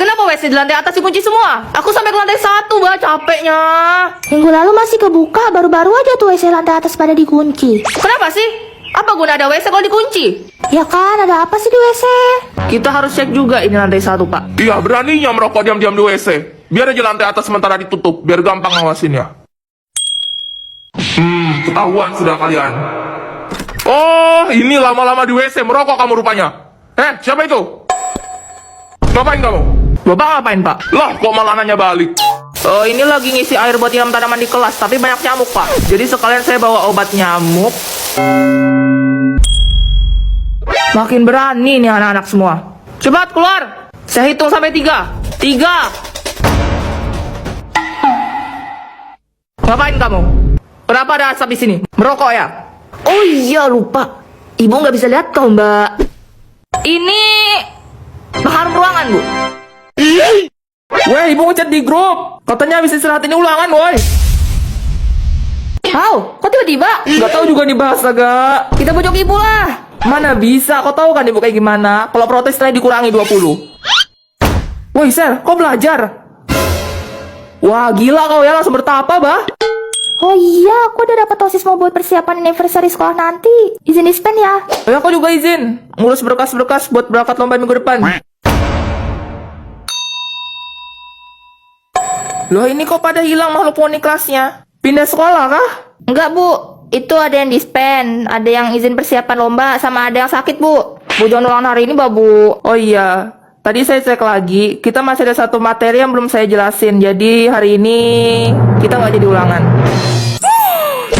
kenapa WC di lantai atas dikunci semua? Aku sampai ke lantai 1, bah, capeknya. Minggu lalu masih kebuka, baru-baru aja tuh WC lantai atas pada dikunci. Kenapa sih? Apa guna ada WC kalau dikunci? Ya kan, ada apa sih di WC? Kita harus cek juga ini lantai 1, Pak. Iya, beraninya merokok diam-diam di WC. Biar aja lantai atas sementara ditutup, biar gampang ngawasinnya. Ketahuan sudah kalian. Oh, ini lama-lama di WC merokok kamu rupanya. Siapa itu? Ngapain kamu? Bapak ngapain, Pak? Lah, kok malah nanya balik? Ini lagi ngisi air buat nyiram tanaman di kelas, tapi banyak nyamuk, Pak. Jadi sekalian saya bawa obat nyamuk. Makin berani nih anak-anak semua. Cepat keluar. Saya hitung sampai 3. 3. Ngapain kamu? Kenapa ada asap di sini? Merokok ya? Oh iya, lupa. Ibu nggak bisa lihat kau, Mbak. Ini bahan ruangan, Bu. Weh, ibu ngechat di grup. Katanya habis istirahat ini ulangan, woi. How? Kok tiba-tiba? Nggak tahu juga nih bahasa, gak? Kita bujuk ibu lah. Mana bisa? Kau tahu kan ibu kayak gimana? Kalau protes nilai dikurangi 20. Woi, Sir, kau belajar? Wah, gila kau ya, langsung bertapa, bah. Oh iya, aku udah dapat OSIS mau buat persiapan anniversary sekolah nanti. Izin dispen ya. Oh, aku juga izin. Ngurus berkas-berkas buat berangkat lomba minggu depan. Loh, ini kok pada hilang makhluk poni kelasnya? Pindah sekolah kah? Enggak, Bu. Itu ada yang dispen, ada yang izin persiapan lomba, sama ada yang sakit, Bu. Bu jangan ulang hari ini, Bu. Oh iya, tadi saya cek lagi, kita masih ada satu materi yang belum saya jelasin. Jadi hari ini kita nggak jadi ulangan.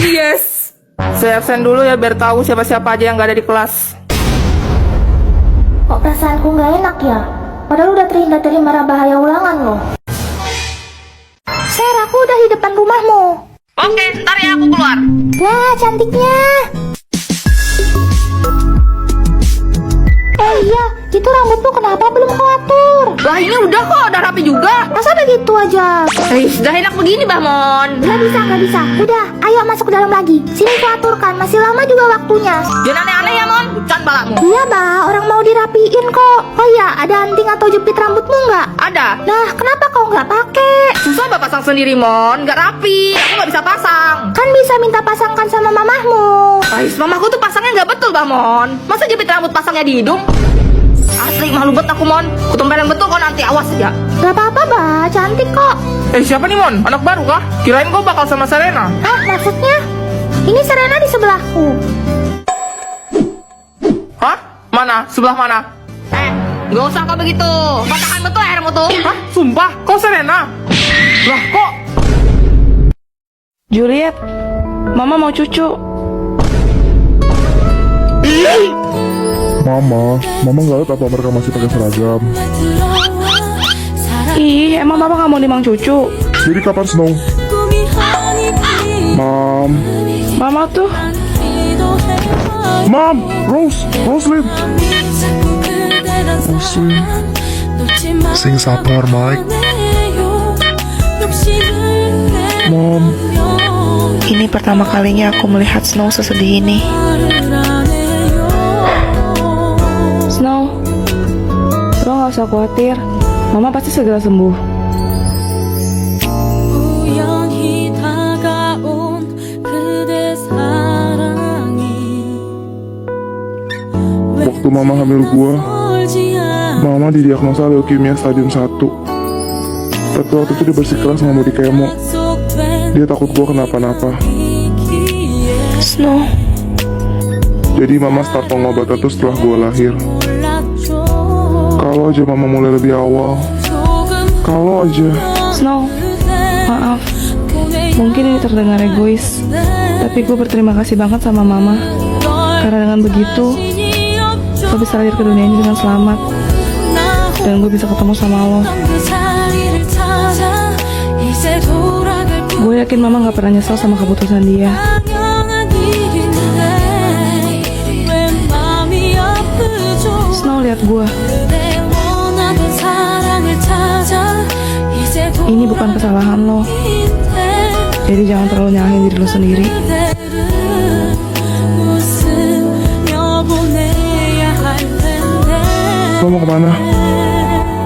Yes. Saya absen dulu ya biar tahu siapa-siapa aja yang nggak ada di kelas. Kok perasaanku nggak enak ya? Padahal udah terhindar dari marah bahaya ulangan loh. Ser, aku udah di depan rumahmu. Oke, ntar ya aku keluar. Wah, cantiknya. Oh iya, itu rambutmu kenapa belum kau atur? Wah, ini udah kok, udah rapi juga. Masa begitu aja? Sudah enak begini, Bah Mon. Gak bisa, gak bisa. Udah, ayo masuk ke dalam lagi. Sini ku aturkan, masih lama juga waktunya. Jangan aneh-aneh ya, Mon. Bukan balakmu. Iya, Bah, orang mau dirapiin kok. Oh iya, ada anting atau jepit rambutmu nggak? Ada. Nah, kenapa kau nggak pakai? Susah Bah pasang sendiri, Mon. Nggak rapi. Aku nggak bisa pasang. Kan bisa minta pasangkan sama mamahmu. Ais, mamaku tuh pasangnya nggak betul, Bah Mon. Masa jepit rambut pasangnya di hidung? Asli, malu bet aku, Mon. Kutempelan betul kok nanti, awas ya. Gak apa-apa, Bah, cantik kok. Siapa nih, Mon? Anak baru kah? Kirain kau bakal sama Serena. Hah, maksudnya? Ini Serena di sebelahku. Hah? Mana? Sebelah mana? Nggak usah kok begitu. Patahkan betul airmu tuh. Hah? Sumpah? Kau Serena? Lah, kok? Juliet, Mama mau cucu. Mama nggak lihat apa mereka masih pakai seragam. Ih, emang Papa nggak mau nimang cucu? Jadi kapan Snow? Mama tuh. Roslyn. Sing sabar, Mike. Mom. Ini pertama kalinya aku melihat Snow sesedih ini. Snow, lo nggak usah khawatir. Mama pasti segera sembuh. Waktu Mama hamil gua, Mama didiagnosa leukemia stadium 1. Tapi waktu itu dia bersikeras nggak mau di kemo. Dia takut gua kenapa-napa. Snow, Jadi Mama start pengobatan tuh setelah gua lahir. Kalau aja Mama mulai lebih awal. Kalau aja. Snow, maaf. Mungkin ini terdengar egois, tapi gue berterima kasih banget sama Mama. Karena dengan begitu, gue bisa lahir ke dunia ini dengan selamat. Dan gue bisa ketemu sama lo. Gue yakin Mama gak pernah nyesel sama keputusan dia. Snow, lihat gue. Ini bukan kesalahan lo. Jadi jangan terlalu nyalahin diri lo sendiri. Lo mau kemana?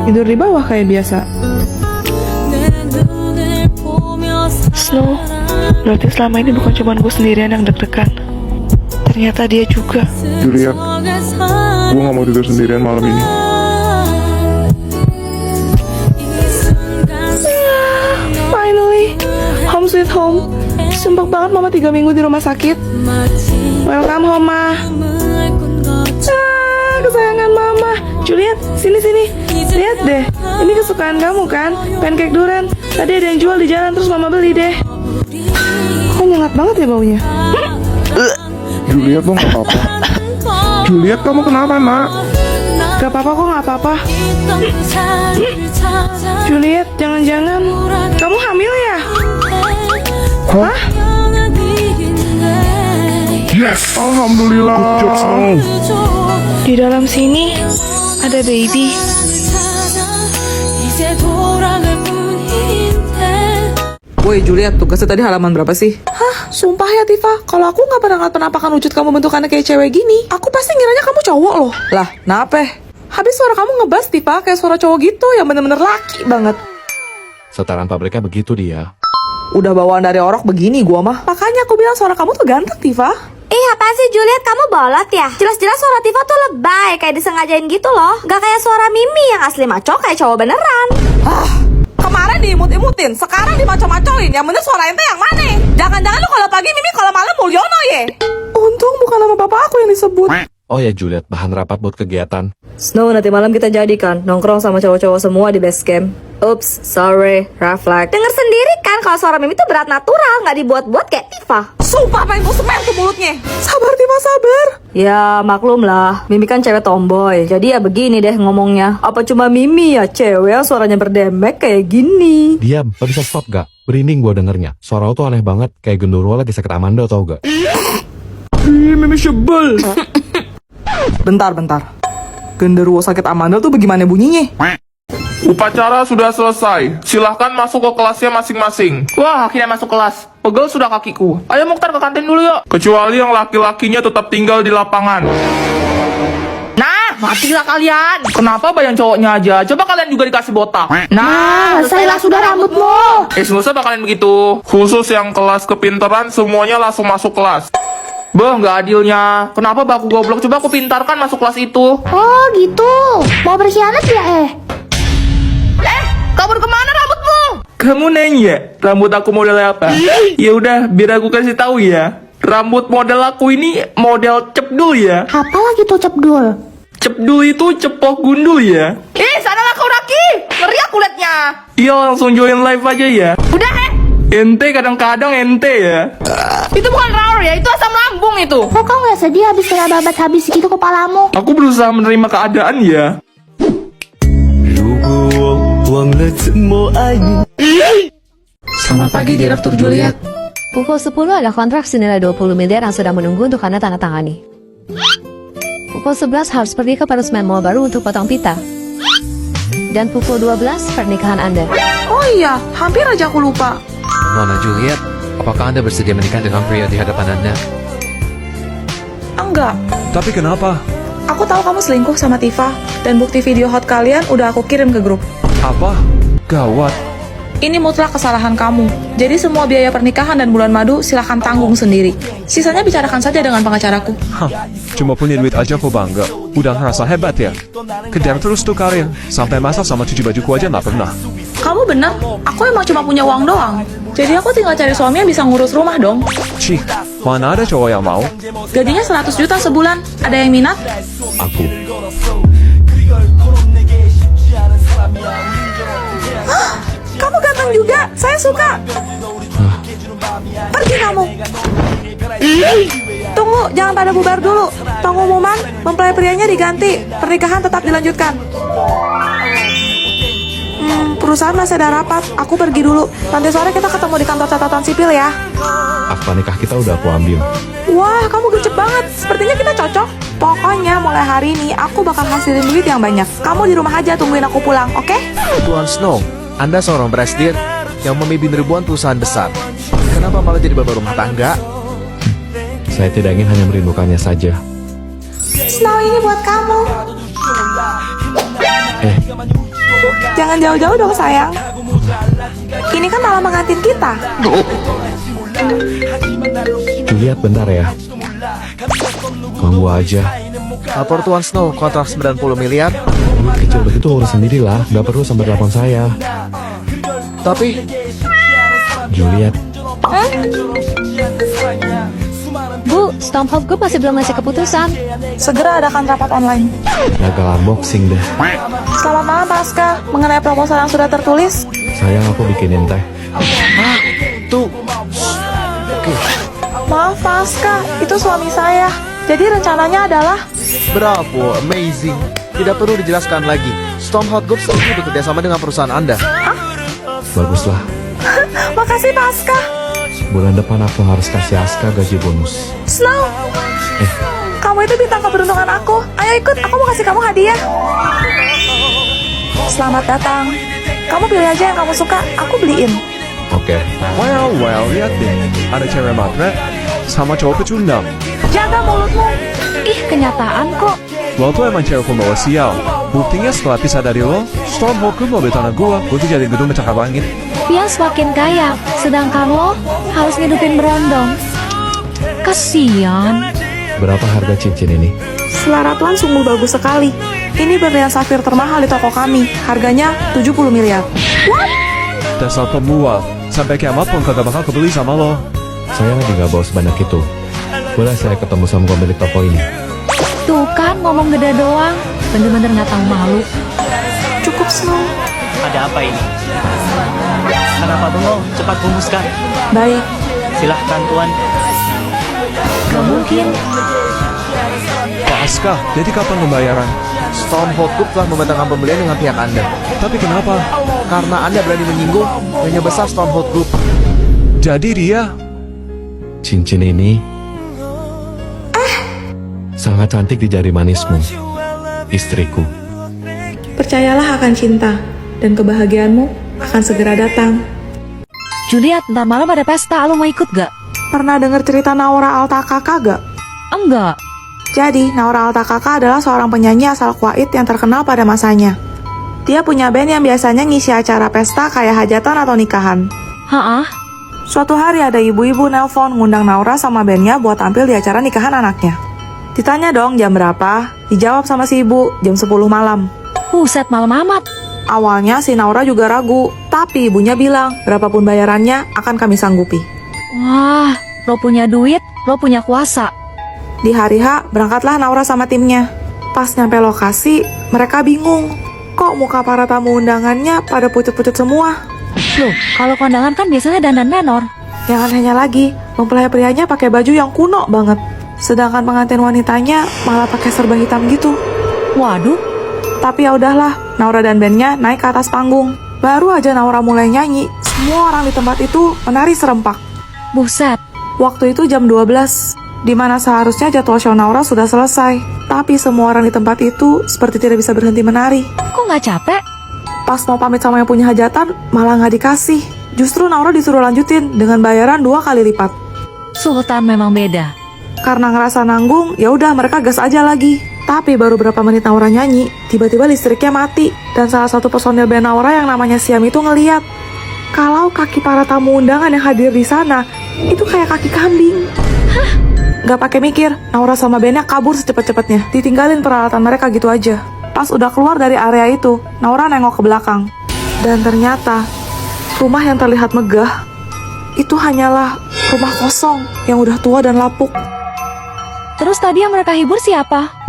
tidur di bawah kayak biasa. Snow, berarti selama ini bukan cuma gue sendirian yang deg-degan. Ternyata dia juga. Juliet, gue gak mau tidur sendirian malam ini. Finally, home sweet home. Sumpah banget mama 3 minggu di rumah sakit. Welcome home, Ma. Kesayangan mama. Juliet, sini. Lihat deh, ini kesukaan kamu kan? Pancake durian. Tadi ada yang jual di jalan terus mama beli deh. Kok nyengat banget ya baunya? Juliet, lo gak apa-apa? Juliet, kamu kenapa, nak? Gak apa-apa kok, gak apa-apa. Juliet, jangan-jangan kamu hamil ya? Hah? Yes! Alhamdulillah! Good job, Snow! Di dalam sini ada baby. Woi Juliet, tugasnya tadi halaman berapa sih? Hah, sumpah ya Tifa, kalau aku nggak pernah ngeliat penampakan wujud kamu bentukannya kayak cewek gini, aku pasti ngiranya kamu cowok loh. Lah, nape? Habis suara kamu ngebas Tifa, kayak suara cowok gitu, yang bener-bener laki banget. Setaran pabriknya begitu dia. Udah bawaan dari orok begini gua mah. Makanya aku bilang suara kamu tuh ganteng Tifa. Ih, apa sih Juliet, kamu bolot ya? Jelas-jelas suara Tifa tuh lebay, kayak disengajain gitu loh. Gak kayak suara Mimi yang asli maco kayak cowok beneran. Kemarin diimut-imutin, sekarang dimaco-macoin. Yang bener suara ente yang mana? Jangan-jangan lu kalau pagi Mimi, kalau malam Mulyono ye? Untung bukan nama bapak aku yang disebut. Oh ya Juliet, bahan rapat buat kegiatan. Snow, nanti malam kita jadikan nongkrong sama cowok-cowok semua di base camp. Ups, sorry, reflect. Denger sendiri kan kalau suara Mimi tuh berat natural, nggak dibuat-buat kayak Tifa. Sumpah pengen gue semen tuh mulutnya. Sabar Tifa, sabar. Ya, maklum lah. Mimi kan cewek tomboy. Jadi ya begini deh ngomongnya. Apa cuma Mimi ya cewek yang suaranya berdemek kayak gini? Diam, lo bisa stop gak? Berinding gua dengernya. Suara lo tuh aneh banget, kayak genderuwo lagi sakit Amanda tau gak? Mimi sebel. Bentar. Genderuwo sakit Amanda tuh bagaimana bunyinya? Upacara sudah selesai. Silahkan masuk ke kelasnya masing-masing. Wah, akhirnya masuk kelas. Pegel sudah kakiku. Ayo Mukhtar ke kantin dulu yuk. Kecuali yang laki-lakinya tetap tinggal di lapangan. Nah, matilah kalian. Kenapa bayang cowoknya aja? Coba kalian juga dikasih botak. Nah, Selesailah sudah rambutmu. Nggak usah bakalan begitu. Khusus yang kelas kepintaran semuanya langsung masuk kelas. Beh, nggak adilnya. Kenapa baku goblok? Coba aku pintarkan masuk kelas itu. Oh gitu, mau berkhianat ya Kabur kemana rambutmu? Kamu nanya, rambut aku modelnya apa? Ya udah, biar aku kasih tahu ya. Rambut model aku ini model cepdul ya. Apa lagi tuh Cepdul? Cepdul itu cepok gundul ya. Sanalah kau Raki. Ngeri aku liatnya. Iya, langsung join live aja ya. Udah, Ente kadang-kadang ente ya. Itu bukan rawr ya, itu asam lambung itu. Kok kamu nggak sedih habis kena babat habis gitu kepalamu? Aku berusaha menerima keadaan ya. Selamat pagi Direktur Juliet. Pukul 10 ada kontrak senilai 20 miliar yang sedang menunggu untuk Anda tanda tangani. Pukul 11 harus pergi ke Parusman Mall baru untuk potong pita. Dan pukul 12 pernikahan Anda. Oh iya, hampir aja aku lupa. Nona Juliet, apakah Anda bersedia menikah dengan pria di hadapan Anda? Enggak, Tapi kenapa? aku tahu kamu selingkuh sama Tifa. Dan bukti video hot kalian udah aku kirim ke grup. Apa? Gawat. Ini mutlak kesalahan kamu. Jadi semua biaya pernikahan dan bulan madu silahkan tanggung sendiri. Sisanya bicarakan saja dengan pengacaraku. Hah, cuma punya duit aja kok bangga. Udah ngerasa hebat ya? Kejar terus tuh karir. Sampai masak sama cuci bajuku aja nggak pernah. Kamu bener, aku emang cuma punya uang doang. Jadi aku tinggal cari suami yang bisa ngurus rumah dong. Cih, mana ada cowok yang mau? Gajinya 100 juta sebulan. Ada yang minat? Aku. Kamu ganteng juga, saya suka. Pergi kamu. Tunggu, jangan pada bubar dulu. Pengumuman, mempelai prianya diganti. Pernikahan tetap dilanjutkan. Perusahaan masih ada rapat. Aku pergi dulu. Nanti sore kita ketemu di kantor catatan sipil ya. Akta nikah kita udah aku ambil. Wah, kamu gercep banget. Sepertinya kita cocok. Pokoknya mulai hari ini aku bakal hasilin duit yang banyak. Kamu di rumah aja tungguin aku pulang, oke? Tuan Snow, Anda seorang presidir yang memimpin ribuan perusahaan besar. Kenapa malah jadi bapak rumah tangga? Saya tidak ingin hanya merindukannya saja. Snow ini buat kamu. Jangan jauh-jauh dong sayang. Ini kan malam pengantin kita. Juliet, bentar ya. Ganggu aja. Lapor Tuan Snow, kontrak 90 miliar. Duit kecil begitu urus sendirilah, gak perlu sampai telepon saya. Tapi, Juliet, Bu, Stormhold Group masih belum ngasih keputusan. Segera adakan rapat online. gagal unboxing deh. Selamat malam Pasca. Mengenai proposal yang sudah tertulis, Sayang, aku bikinin teh. tuh, maaf Pasca, itu suami saya. Jadi rencananya adalah bravo, amazing. Tidak perlu dijelaskan lagi. Stormhold Group setuju bekerja sama dengan perusahaan Anda. Baguslah. makasih Pasca. Bulan depan aku harus kasih Aska gaji bonus. Snow, kamu itu bintang keberuntungan aku. Ayo ikut, aku mau kasih kamu hadiah. Selamat datang. Kamu pilih aja yang kamu suka, aku beliin. Oke. Well, lihat deh. Ada cewek matre sama cowok pecundang. Jaga mulutmu. Ih, kenyataan kok. Lo tuh emang cewek pembawa sial. Buktinya setelah pisah dari lo, Stormhold Group mobil tanah gua tuh jadi gedung mencakar langit. Pias makin kaya, sedangkan lo harus ngidupin berondong. Kasian. Berapa harga cincin ini? Selera Tuan sungguh bagus sekali. Ini berlian safir termahal di toko kami. Harganya 70 miliar. Dasar pembual. Sampai kiamat pun kagak bakal kebeli sama lo. Saya lagi gak bawa sebanyak itu. Boleh saya ketemu sama pemilik toko ini? Tuh kan ngomong gede doang. Bener-bener gak tahu malu. Cukup Snow. Ada apa ini? Kenapa bengong? Cepat rumuskan. Baik. Silahkan Tuan. Gak mungkin. Pak Aska, jadi kapan pembayaran? Stormhold Group telah membatalkan pembelian dengan pihak Anda. Tapi kenapa? Karena Anda berani menyinggung nyonya besar Stormhold Group. Jadi dia Cincin ini sangat cantik di jari manismu, istriku. Percayalah akan cinta, dan kebahagiaanmu akan segera datang. Juliet, ntar malam ada pesta, lo mau ikut gak? Pernah dengar cerita Naura Altakaka gak? Enggak. Jadi, Naura Altakaka adalah seorang penyanyi asal Kuwait yang terkenal pada masanya. Dia punya band yang biasanya ngisi acara pesta kayak hajatan atau nikahan. Hah? Suatu hari ada ibu-ibu nelpon ngundang Naura sama bandnya buat tampil di acara nikahan anaknya. Ditanya dong jam berapa, dijawab sama si ibu, jam 10 malam. Buset, malam amat. Awalnya si Naura juga ragu, tapi ibunya bilang berapapun bayarannya akan kami sanggupi. Wah, lo punya duit, lo punya kuasa. Di hari H, berangkatlah Naura sama timnya. Pas nyampe lokasi, mereka bingung. Kok muka para tamu undangannya pada pucet-pucet semua? Loh, kalau kondangan kan biasanya dandan menor. Yang anehnya lagi, mempelai prianya pakai baju yang kuno banget. Sedangkan pengantin wanitanya malah pakai serba hitam gitu. Waduh. Tapi ya udahlah, Naura dan bandnya naik ke atas panggung. Baru aja Naura mulai nyanyi, semua orang di tempat itu menari serempak. Buset. Waktu itu jam 12, di mana seharusnya jadwal show Naura sudah selesai. Tapi semua orang di tempat itu seperti tidak bisa berhenti menari. Kok nggak capek? Pas mau pamit sama yang punya hajatan, malah nggak dikasih. Justru Naura disuruh lanjutin dengan bayaran 2 kali lipat. Sultan memang beda. Karena ngerasa nanggung, ya udah mereka gas aja lagi. Tapi baru berapa menit Naura nyanyi, tiba-tiba listriknya mati. Dan salah satu personil band Naura yang namanya Siam itu ngeliat kalau kaki para tamu undangan yang hadir di sana itu kayak kaki kambing. Hah? Gak pakai mikir, Naura sama bandnya kabur secepat-cepatnya. Ditinggalin peralatan mereka gitu aja. Pas udah keluar dari area itu, Naura nengok ke belakang. Dan ternyata, rumah yang terlihat megah, itu hanyalah rumah kosong yang udah tua dan lapuk. Terus tadi yang mereka hibur siapa?